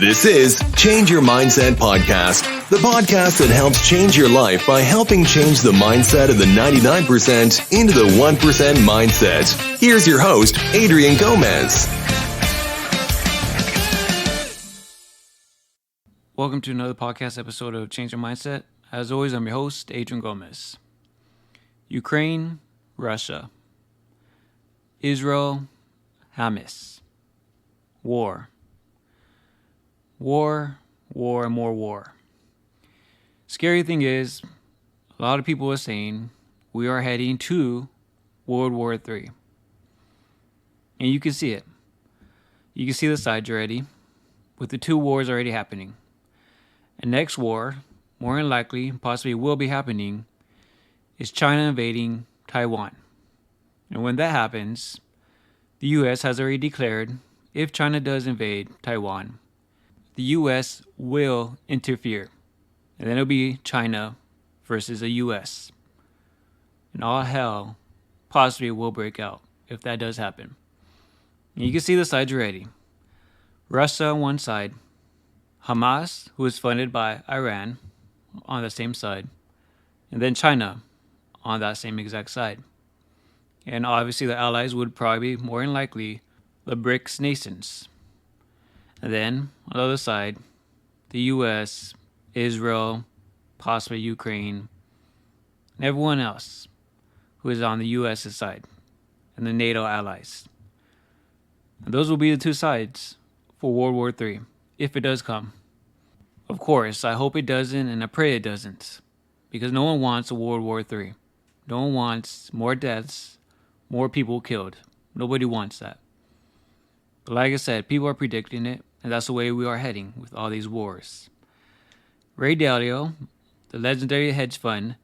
This is Change Your Mindset Podcast, the podcast that helps change your life by helping change the mindset of the 99% into the 1% mindset. Here's your host, Adrian Gomez. Welcome to another podcast episode of Change Your Mindset. As always, I'm your host, Adrian Gomez. Ukraine, Russia. Israel, Hamas. War. War, and more war. Scary thing is, a lot of people are saying we are heading to World War III. And you can see it. You can see the sides already, with the two wars already happening. And next war, more than likely, possibly will be happening, is China invading Taiwan. And when that happens, the U.S. has already declared if China does invade Taiwan, the U.S. will interfere. And then it'll be China versus the U.S. And all hell possibly will break out if that does happen. And you can see the sides already. Russia on one side, Hamas, who is funded by Iran, on the same side, and then China on that same exact side. And obviously the allies would probably be more than likely the BRICS nations. And then on the other side, the U.S., Israel, possibly Ukraine, and everyone else who is on the U.S.'s side, and the NATO allies. And those will be the two sides for World War III, if it does come. Of course, I hope it doesn't, and I pray it doesn't, because no one wants a World War III. No one wants more deaths, more people killed. Nobody wants that. But like I said, people are predicting it, and that's the way we are heading with all these wars. Ray Dalio, the legendary hedge fund,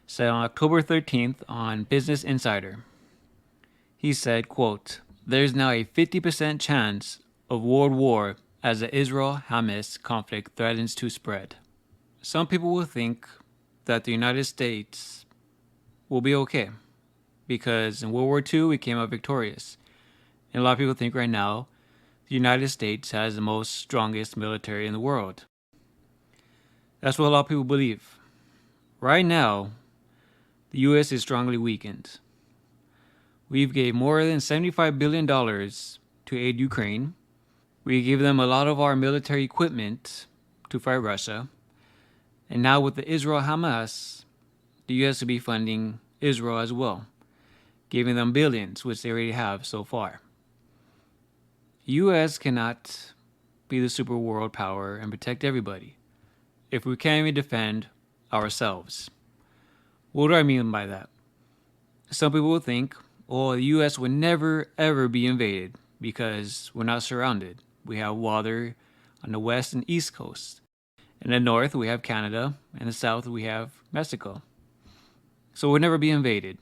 said on October 13th on Business Insider, he said, quote, "There's now a 50% chance of world war as the Israel-Hamas conflict threatens to spread." Some people will think that the United States will be okay because in World War II we came out victorious. And a lot of people think right now the United States has the most strongest military in the world. That's what a lot of people believe. Right now, the U.S. is strongly weakened. We've gave more than $75 billion to aid Ukraine. We gave them a lot of our military equipment to fight Russia. And now with the Israel-Hamas, the U.S. will be funding Israel as well, giving them billions, which they already have so far. The U.S. cannot be the super world power and protect everybody if we can't even defend ourselves. What do I mean by that? Some people will think, oh, the U.S. would never, ever be invaded because we're not surrounded. We have water on the west and east coast. In the north, we have Canada. In the south, we have Mexico. So we'll never be invaded.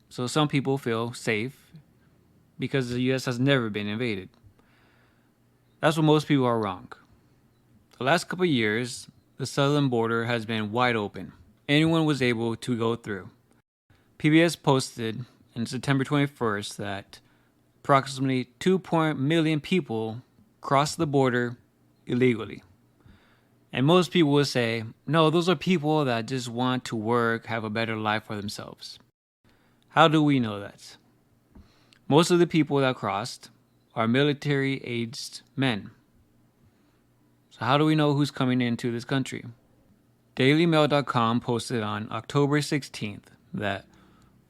So some people feel safe because the U.S. has never been invaded. That's what most people are wrong. The last couple of years, the southern border has been wide open. Anyone was able to go through. PBS posted on September 21st that approximately 2 million people crossed the border illegally. And most people will say, no, those are people that just want to work, have a better life for themselves. How do we know that? Most of the people that crossed are military-aged men. So how do we know who's coming into this country? DailyMail.com posted on October 16th that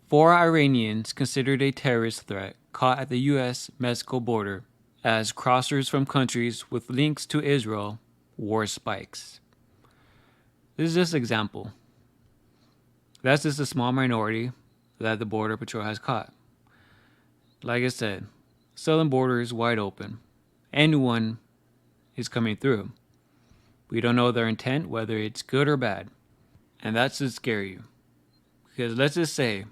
4 Iranians considered a terrorist threat caught at the U.S.-Mexico border as crossers from countries with links to Israel war spikes. This is just an example. That's just a small minority that the Border Patrol has caught. Like I said, southern border is wide open. Anyone is coming through. We don't know their intent, whether it's good or bad. And that should scare you. Because let's just say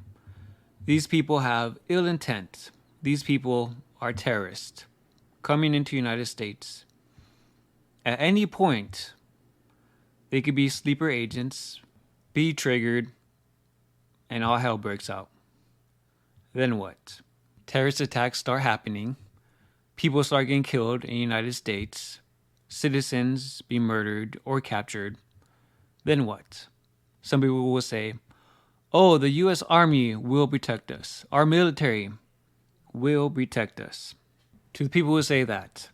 these people have ill intent. These people are terrorists coming into the United States. At any point, they could be sleeper agents, be triggered, and all hell breaks out. Then what? Terrorist attacks start happening. People start getting killed in the United States. citizens be murdered or captured, then what? Some people will say, oh, the U.S. Army will protect us. Our military will protect us. To the people who say that,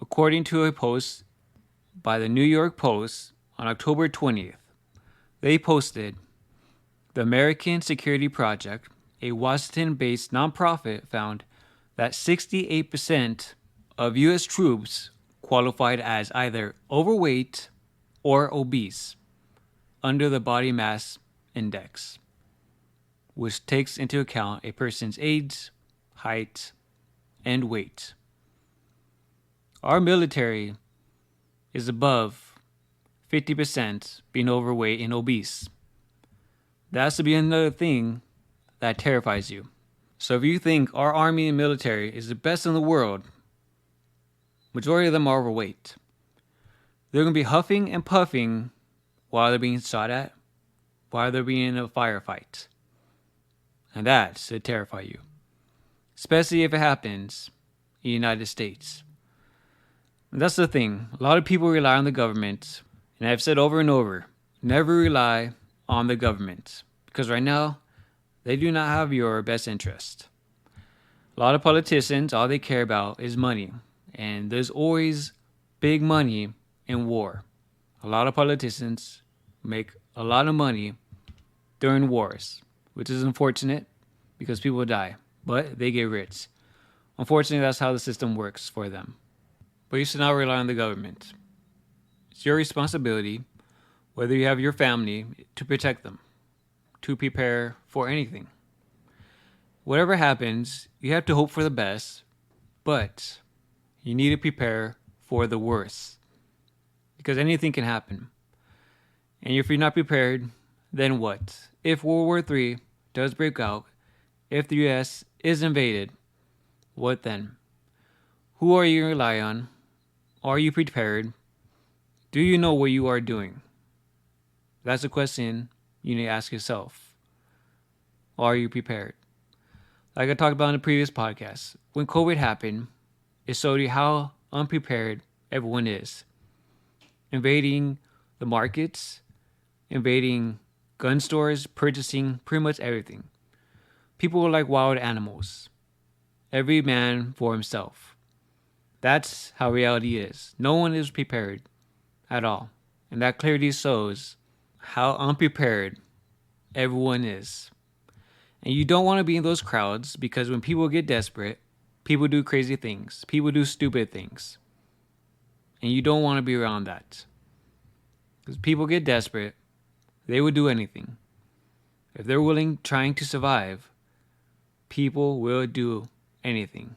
according to a post by the New York Post on October 20th, they posted, the American Security Project, a Washington-based nonprofit, found that 68% of U.S. troops qualified as either overweight or obese under the body mass index, which takes into account a person's age, height, and weight. Our military is above 50% being overweight and obese. That's to be another thing that terrifies you. So if you think our army and military is the best in the world, majority of them are overweight. They're going to be huffing and puffing while they're being shot at, while they're being in a firefight. And that should terrify you. Especially if it happens in the United States. And that's the thing. A lot of people rely on the government. And I've said over and over, never rely on the government. Because right now, they do not have your best interest. A lot of politicians, all they care about is money. And there's always big money in war. A lot of politicians make a lot of money during wars, which is unfortunate because people die, but they get rich. Unfortunately, that's how the system works for them. But you should not rely on the government. It's your responsibility, whether you have your family, to protect them, to prepare for anything. Whatever happens, you have to hope for the best, but you need to prepare for the worst, because anything can happen. And if you're not prepared, then what? If World War III does break out, if the U.S. is invaded, what then? Who are you going to rely on? Are you prepared? Do you know what you are doing? That's a question you need to ask yourself. Are you prepared? Like I talked about in the previous podcast, when COVID happened, it showed you how unprepared everyone is. Invading the markets, invading gun stores, purchasing pretty much everything. People were like wild animals. Every man for himself. That's how reality is. No one is prepared at all. And that clearly shows how unprepared everyone is. And you don't want to be in those crowds because when people get desperate, people do crazy things. People do stupid things. And you don't want to be around that. Because people get desperate, they would do anything. If they're willing, trying to survive, people will do anything.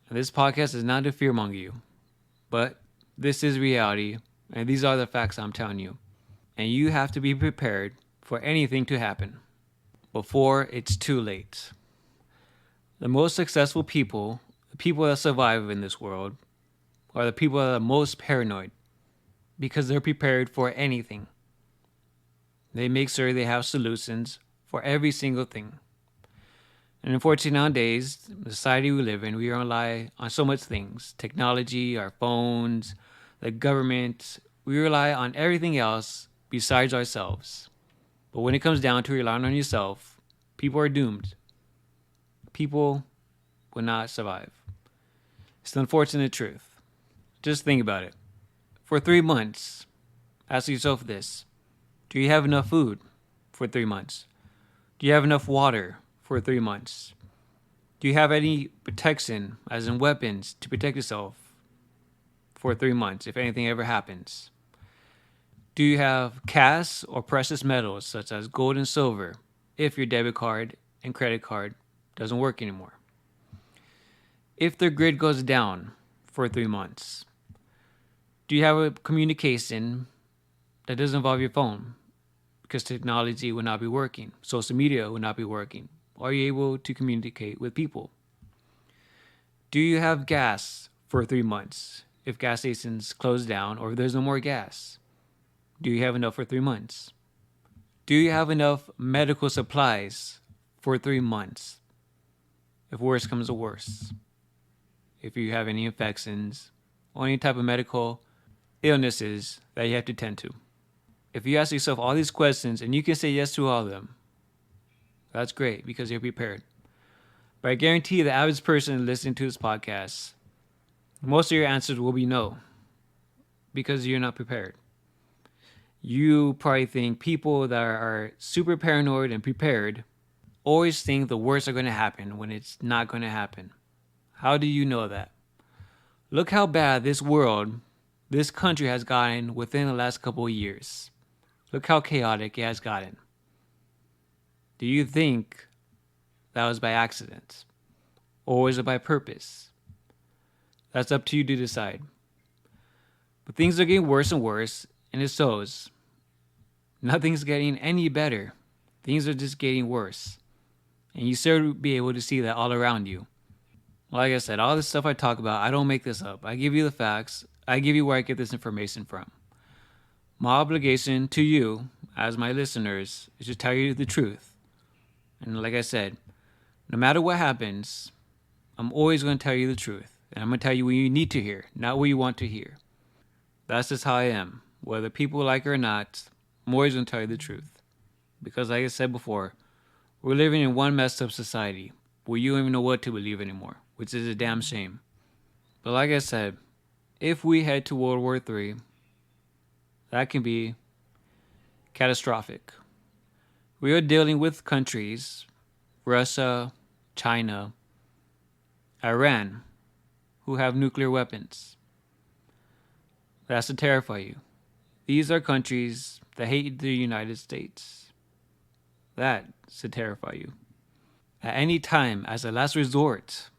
And this podcast is not to fearmonger you, but this is reality, and these are the facts I'm telling you. And you have to be prepared for anything to happen before it's too late. The most successful people, the people that survive in this world, are the people that are most paranoid because they're prepared for anything. They make sure they have solutions for every single thing. And unfortunately nowadays, the society we live in, we rely on so much things. Technology, our phones, the government. We rely on everything else besides ourselves. But when it comes down to relying on yourself, people are doomed. People will not survive. It's the unfortunate truth. Just think about it. For 3 months, ask yourself this. Do you have enough food for 3 months? Do you have enough water for 3 months? Do you have any protection, as in weapons, to protect yourself for 3 months if anything ever happens? Do you have cash or precious metals such as gold and silver if your debit card and credit card doesn't work anymore? If the grid goes down for 3 months, do you have a communication that doesn't involve your phone? Because technology will not be working. Social media will not be working. Are you able to communicate with people? Do you have gas for 3 months? If gas stations close down or if there's no more gas, do you have enough for 3 months? Do you have enough medical supplies for 3 months? If worse comes to worse. If you have any infections or any type of medical illnesses that you have to tend to. If you ask yourself all these questions and you can say yes to all of them, that's great because you're prepared. But I guarantee the average person listening to this podcast, most of your answers will be no because you're not prepared. You probably think people that are super paranoid and prepared always think the worst are going to happen when it's not going to happen. How do you know that? Look how bad this world, this country has gotten within the last couple of years. Look how chaotic it has gotten. Do you think that was by accident? Or was it by purpose? That's up to you to decide. But things are getting worse and worse, and it shows. Nothing's getting any better. Things are just getting worse. And you should be able to see that all around you. Like I said, all this stuff I talk about, I don't make this up. I give you the facts. I give you where I get this information from. My obligation to you, as my listeners, is to tell you the truth. And like I said, no matter what happens, I'm always going to tell you the truth. And I'm going to tell you what you need to hear, not what you want to hear. That's just how I am. Whether people like it or not, I'm always going to tell you the truth. Because like I said before, we're living in one messed up society where you don't even know what to believe anymore, which is a damn shame. But like I said, if we head to World War III, that can be catastrophic. We are dealing with countries, Russia, China, Iran, who have nuclear weapons. That's to terrify you. These are countries that hate the United States. That's to terrify you. At any time, as a last resort,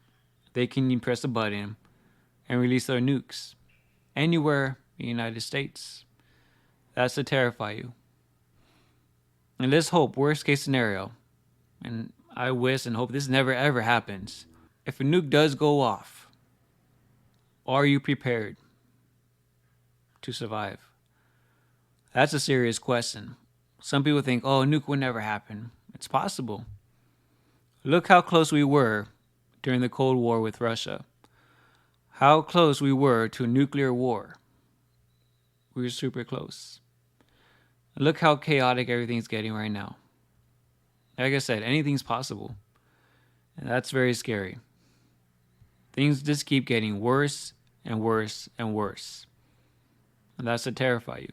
they can press a button and release their nukes anywhere in the United States. That's to terrify you. And let's hope, worst case scenario, and I wish and hope this never ever happens. If a nuke does go off, are you prepared to survive? That's a serious question. Some people think, oh, a nuke would never happen. It's possible. Look how close we were during the Cold War with Russia. How close we were to a nuclear war. We were super close. Look how chaotic everything's getting right now. Like I said, anything's possible. And that's very scary. Things just keep getting worse and worse and worse. And that's to terrify you.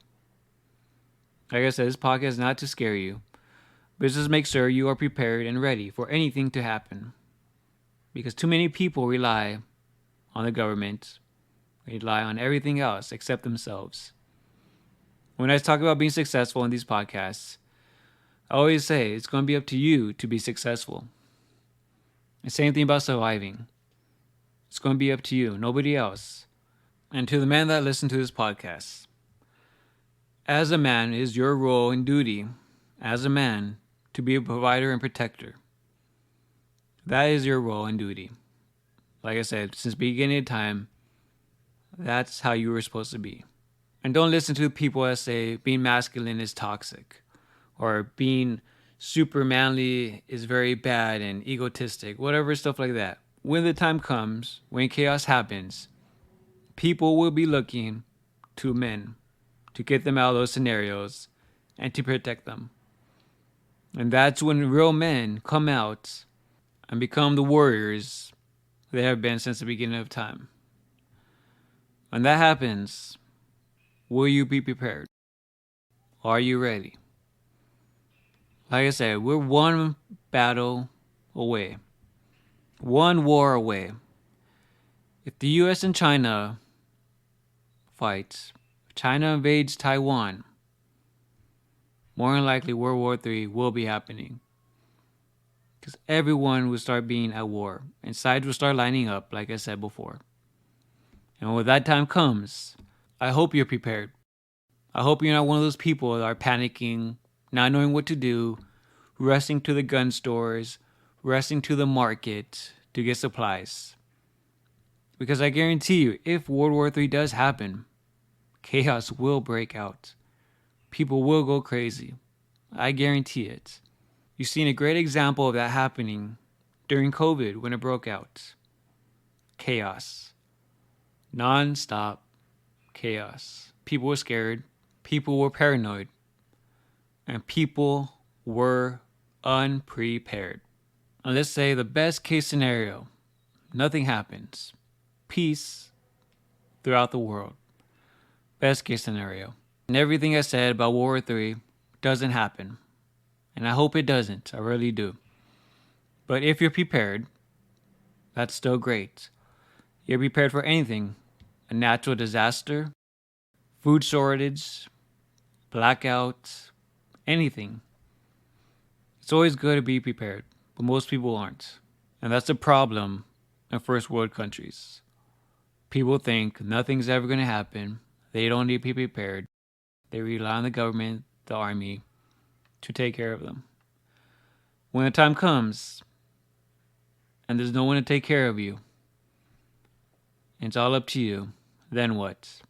Like I said, this podcast is not to scare you, but just make sure you are prepared and ready for anything to happen. Because too many people rely on the government, rely on everything else except themselves. When I talk about being successful in these podcasts, I always say it's going to be up to you to be successful. The same thing about surviving. It's going to be up to you, nobody else. And to the man that listens to this podcast, as a man, it is your role and duty, as a man, to be a provider and protector. That is your role and duty. Like I said, since the beginning of time, that's how you were supposed to be. And don't listen to people that say being masculine is toxic, or being super manly is very bad and egotistic, whatever stuff like that. When the time comes, when chaos happens, people will be looking to men to get them out of those scenarios and to protect them. And that's when real men come out and become the warriors they have been since the beginning of time. When that happens, will you be prepared? Are you ready? Like I said, we're one battle away. One war away. If the US and China fight, if China invades Taiwan, more than likely World War III will be happening. Because everyone will start being at war. And sides will start lining up, like I said before. And when that time comes, I hope you're prepared. I hope you're not one of those people that are panicking, not knowing what to do, rushing to the gun stores, rushing to the market to get supplies. Because I guarantee you, if World War III does happen, chaos will break out. People will go crazy. I guarantee it. You've seen a great example of that happening during COVID when it broke out. Chaos. Non-stop chaos. people were scared, people were paranoid, and people were unprepared. And let's say the best case scenario, nothing happens. Peace throughout the world. Best case scenario. And everything I said about World War III doesn't happen. And I hope it doesn't. I really do. But if you're prepared, that's still great. You're prepared for anything. A natural disaster, food shortage, blackout, anything. It's always good to be prepared, but most people aren't. And that's the problem in first world countries. People think nothing's ever going to happen. They don't need to be prepared. They rely on the government, the army, to take care of them. When the time comes, and there's no one to take care of you, and it's all up to you, then what?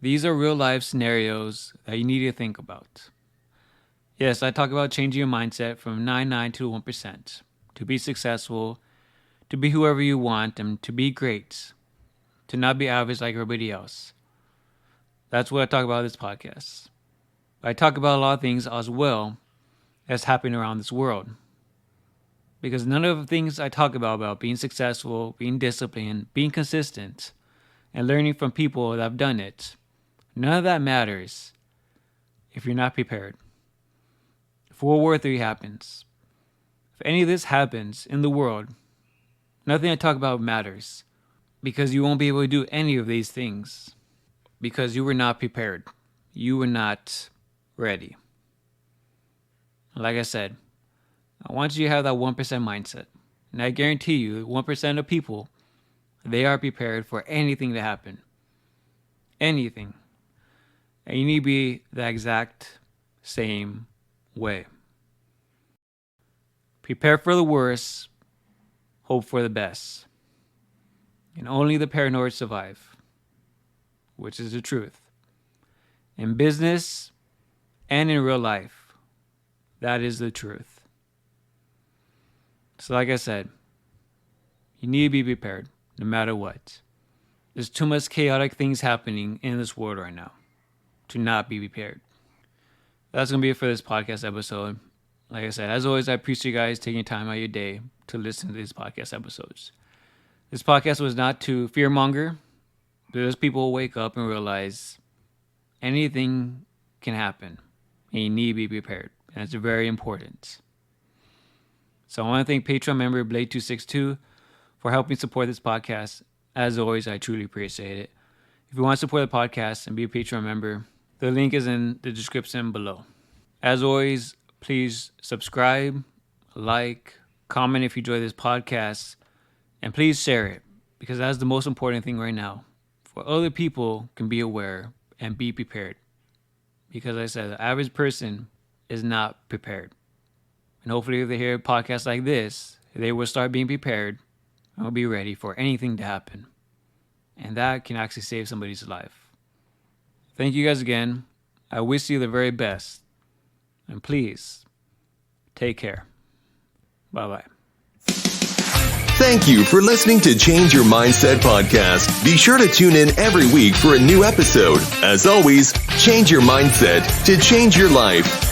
These are real life scenarios that you need to think about. Yes, I talk about changing your mindset from 99 to 1%, to be successful, to be whoever you want, and to be great, to not be average like everybody else. That's what I talk about in this podcast. I talk about a lot of things as well as happening around this world. Because none of the things I talk about being successful, being disciplined, being consistent, and learning from people that have done it, none of that matters if you're not prepared. If World War III happens, if any of this happens in the world, nothing I talk about matters, because you won't be able to do any of these things because you were not prepared. You were not ready. Like I said, I want you to have that 1% mindset. And I guarantee you, 1% of people, they are prepared for anything to happen. Anything. And you need to be the exact same way. Prepare for the worst, hope for the best. And only the paranoid survive, which is the truth. In business and in real life, that is the truth. So like I said, you need to be prepared no matter what. There's too much chaotic things happening in this world right now to not be prepared. That's going to be it for this podcast episode. Like I said, as always, I appreciate you guys taking time out of your day to listen to these podcast episodes. This podcast was not to fearmonger. Those people wake up and realize anything can happen and you need to be prepared. And it's very important. So I want to thank Patron member Blade262 for helping support this podcast. As always, I truly appreciate it. If you want to support the podcast and be a Patron member, the link is in the description below. As always, please subscribe, like, comment if you enjoy this podcast, and please share it, because that's the most important thing right now. For other people can be aware and be prepared. Because like I said, the average person is not prepared. And hopefully if they hear a podcast like this, they will start being prepared and will be ready for anything to happen. And that can actually save somebody's life. Thank you guys again. I wish you the very best. And please, take care. Bye-bye. Thank you for listening to Change Your Mindset podcast. Be sure to tune in every week for a new episode. As always, change your mindset to change your life.